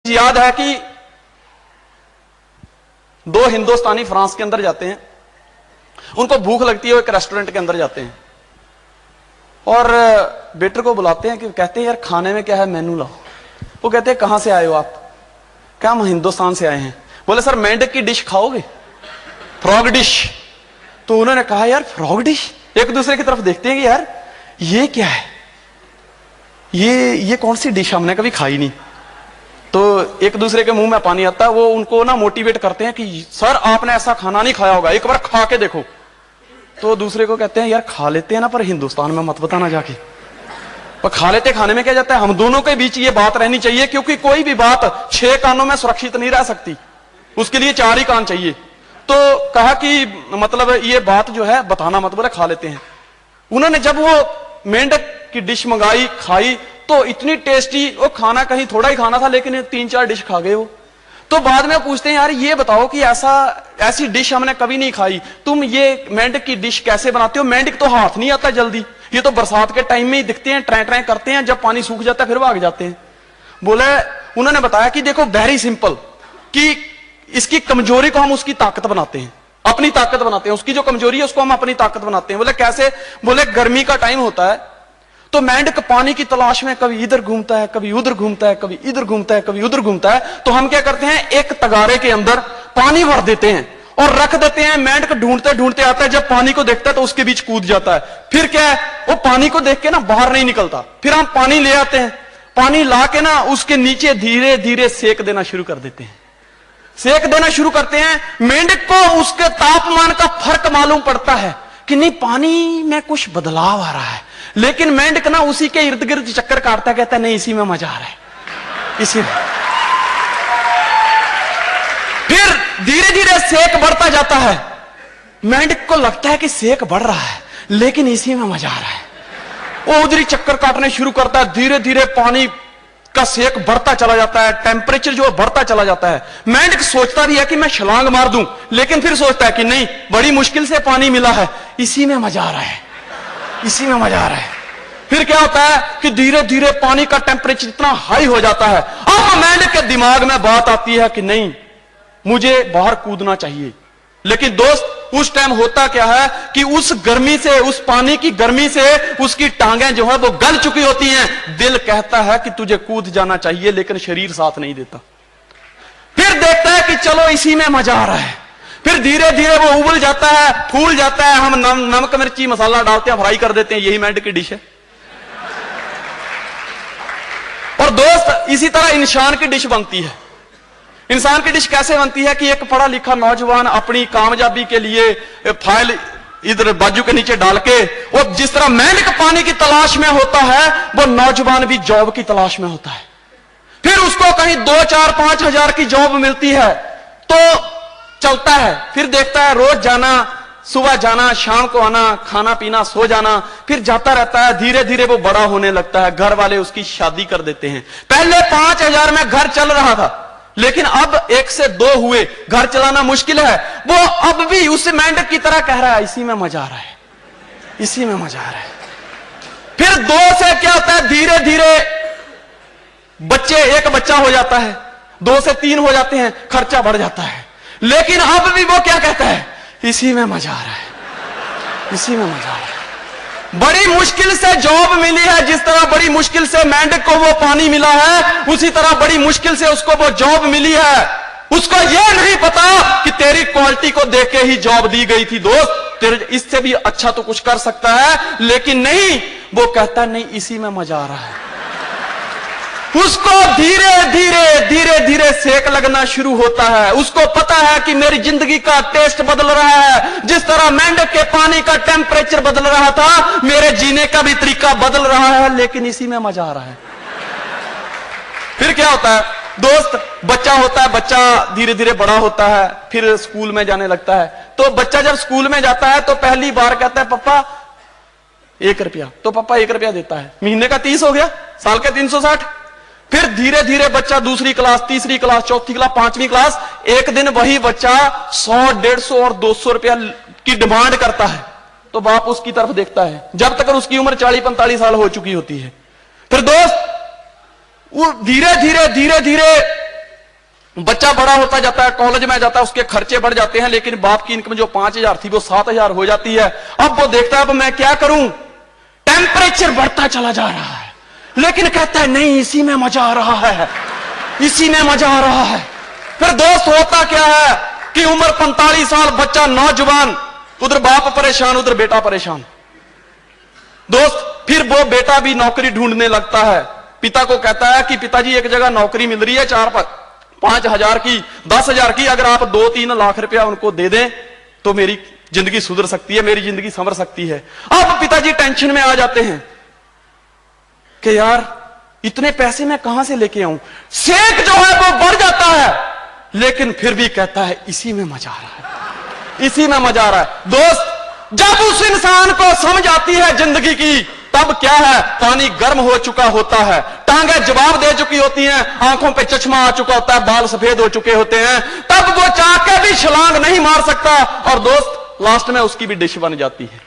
याद है कि दो हिंदुस्तानी फ्रांस के अंदर जाते हैं, उनको भूख लगती है, वो एक रेस्टोरेंट के अंदर जाते हैं और वेटर को बुलाते हैं कि कहते हैं यार खाने में क्या है, मेनू लाओ। वो कहते हैं कहां से आए हो आप? क्या हम हिंदुस्तान से आए हैं। बोले सर मेंढक की डिश खाओगे, फ्रॉग डिश। तो उन्होंने कहा यार फ्रॉग डिश, एक दूसरे की तरफ देखते हैं कि यार ये क्या है, ये कौन सी डिश, हमने कभी खाई नहीं। तो एक दूसरे के मुंह में पानी आता है। वो उनको ना मोटिवेट करते हैं कि सर आपने ऐसा खाना नहीं खाया होगा, एक बार खा के देखो। तो दूसरे को कहते हैं यार खा लेते हैं ना, पर हिंदुस्तान में मत बताना जाके। पर खा लेते, खाने में क्या जाता है। हम दोनों के बीच ये बात रहनी चाहिए, क्योंकि कोई भी बात 6 कानों में सुरक्षित नहीं रह सकती, उसके लिए 4 ही कान चाहिए। तो कहा कि मतलब ये बात जो है बताना मत, बोले खा लेते हैं। उन्होंने जब वो मेंढक की डिश मंगाई, खाई, तो इतनी टेस्टी, वो खाना कहीं थोड़ा ही खाना था लेकिन 3-4 डिश खा गए वो। तो बाद में पूछते हैं यार ये बताओ कि ऐसी डिश हमने कभी नहीं खाई, तुम ये मेंढक की डिश कैसे बनाते हो? मेंढक तो हाथ नहीं आता जल्दी, ये तो बरसात के टाइम में ही दिखते हैं, ट्रै ट्रै करते हैं, जब पानी सूख जाता है फिर भाग जाते हैं। बोले, उन्होंने बताया कि देखो वेरी सिंपल, कि इसकी कमजोरी को हम उसकी ताकत बनाते हैं, अपनी ताकत बनाते हैं। उसकी जो कमजोरी है उसको हम अपनी ताकत बनाते हैं। बोले कैसे? बोले गर्मी का टाइम होता है तो मेंढक पानी की तलाश में कभी इधर घूमता है, कभी उधर घूमता है, कभी इधर घूमता है, कभी उधर घूमता है। तो हम क्या करते हैं, एक तगारे के अंदर पानी भर देते हैं और रख देते हैं। मेंढक ढूंढते ढूंढते आता है, जब पानी को देखता है तो उसके बीच कूद जाता है। फिर क्या है, वो पानी को देख के ना बाहर नहीं निकलता। फिर हम पानी ले आते हैं, पानी ला के ना उसके नीचे धीरे धीरे सेक देना शुरू कर देते हैं। सेक देना शुरू करते हैं, मेंढक को उसके तापमान का फर्क मालूम पड़ता है कि नहीं पानी में कुछ बदलाव आ रहा है, लेकिन मेंढक ना उसी के इर्द गिर्द चक्कर काटता, कहता है नहीं इसी में मजा आ रहा है, इसी में। फिर धीरे धीरे सेक बढ़ता जाता है, मेंढक को लगता है कि सेक बढ़ रहा है लेकिन इसी में मजा आ रहा है। वो उधर ही चक्कर काटने शुरू करता है, धीरे धीरे पानी का सेक बढ़ता चला जाता है, टेम्परेचर जो बढ़ता चला जाता है। मेंढक सोचता भी है कि मैं छलांग मार दूं, लेकिन फिर सोचता है कि नहीं, बड़ी मुश्किल से पानी मिला है, इसी में मजा आ रहा है, इसी में मजा आ रहा है। फिर क्या होता है कि धीरे धीरे पानी का टेम्परेचर इतना हाई हो जाता है, अब मेंढक के दिमाग में बात आती है कि नहीं मुझे बाहर कूदना चाहिए। लेकिन दोस्त उस टाइम होता क्या है कि उस गर्मी से, उस पानी की गर्मी से उसकी टांगें जो है वो गल चुकी होती हैं। दिल कहता है कि तुझे कूद जाना चाहिए, लेकिन शरीर साथ नहीं देता। फिर देखता है कि चलो इसी में मजा आ रहा है। फिर धीरे धीरे वो उबल जाता है, फूल जाता है, हम नमक मिर्ची मसाला डालते हैं, फ्राई कर देते हैं, यही मेंढक की डिश है। और दोस्त इसी तरह इंसान की डिश बनती है। इंसान की डिश कैसे बनती है कि एक पढ़ा लिखा नौजवान अपनी कामयाबी के लिए फाइल इधर बाजू के नीचे डाल के, वो जिस तरह मेंढक पानी की तलाश में होता है, वो नौजवान भी जॉब की तलाश में होता है। फिर उसको कहीं 2, 4, 5 हजार की जॉब मिलती है तो चलता है। फिर देखता है रोज जाना, सुबह जाना, शाम को आना, खाना पीना, सो जाना, फिर जाता रहता है। धीरे धीरे वो बड़ा होने लगता है, घर वाले उसकी शादी कर देते हैं। पहले 5,000 में घर चल रहा था, लेकिन अब 1 से 2 हुए, घर चलाना मुश्किल है। वो अब भी उस मेंढक की तरह कह रहा है इसी में मजा आ रहा है, इसी में मजा आ रहा है। फिर 2 से क्या होता है, धीरे धीरे बच्चे, एक बच्चा हो जाता है, 2 से 3 हो जाते हैं, खर्चा बढ़ जाता है। लेकिन अब भी वो क्या कहता है, इसी में मजा आ रहा है, इसी में मजा आ रहा है। बड़ी मुश्किल से जॉब मिली है, जिस तरह बड़ी मुश्किल से मेंढक को वो पानी मिला है, उसी तरह बड़ी मुश्किल से उसको वो जॉब मिली है। उसको ये नहीं पता कि तेरी क्वालिटी को देख के ही जॉब दी गई थी दोस्त, तेरे इससे भी अच्छा तो कुछ कर सकता है, लेकिन नहीं, वो कहता नहीं इसी में मजा आ रहा है। उसको धीरे धीरे धीरे धीरे सेक लगना शुरू होता है। उसको पता है कि मेरी जिंदगी का टेस्ट बदल रहा है, जिस तरह मेंढक के पानी का टेम्परेचर बदल रहा था, मेरे जीने का भी तरीका बदल रहा है, लेकिन इसी में मजा आ रहा है। फिर क्या होता है दोस्त, बच्चा होता है, बच्चा धीरे धीरे बड़ा होता है, फिर स्कूल में जाने लगता है। तो बच्चा जब स्कूल में जाता है तो पहली बार कहता है पापा 1 रुपया, तो पापा 1 रुपया देता है। महीने का 30 हो गया, साल के 360। फिर धीरे धीरे बच्चा दूसरी क्लास, तीसरी क्लास, चौथी क्लास, 5वीं क्लास, एक दिन वही बच्चा 100, 150 और 200 रुपया की डिमांड करता है। तो बाप उसकी तरफ देखता है, जब तक उसकी उम्र 40-45 साल हो चुकी होती है। फिर दोस्त वो धीरे धीरे धीरे धीरे बच्चा बड़ा होता जाता है, कॉलेज में जाता है, उसके खर्चे बढ़ जाते हैं, लेकिन बाप की इनकम जो 5,000 थी वो 7,000 हो जाती है। अब वो देखता है अब मैं क्या करूं, टेम्परेचर बढ़ता चला जा रहा है, लेकिन कहता है नहीं इसी में मजा आ रहा है, इसी में मजा आ रहा है। फिर दोस्त होता क्या है कि उम्र 45 साल, बच्चा नौजवान, उधर बाप परेशान, उधर बेटा परेशान। दोस्त फिर वो बेटा भी नौकरी ढूंढने लगता है, पिता को कहता है कि पिताजी एक जगह नौकरी मिल रही है 4-5 की, 10,000 की, अगर आप 2-3 लाख रुपया उनको दे दें तो मेरी जिंदगी सुधर सकती है, मेरी जिंदगी संवर सकती है। अब पिताजी टेंशन में आ जाते हैं कि यार इतने पैसे मैं कहां से लेके आऊं। शेख जो है वो बढ़ जाता है, लेकिन फिर भी कहता है इसी में मजा आ रहा है, इसी में मजा आ रहा है। दोस्त जब उस इंसान को समझ आती है जिंदगी की, तब क्या है, पानी गर्म हो चुका होता है, टांगे जवाब दे चुकी होती हैं, आंखों पे चश्मा आ चुका होता है, बाल सफेद हो चुके होते हैं, तब वो चाह के भी छलांग नहीं मार सकता, और दोस्त लास्ट में उसकी भी डिश बन जाती है।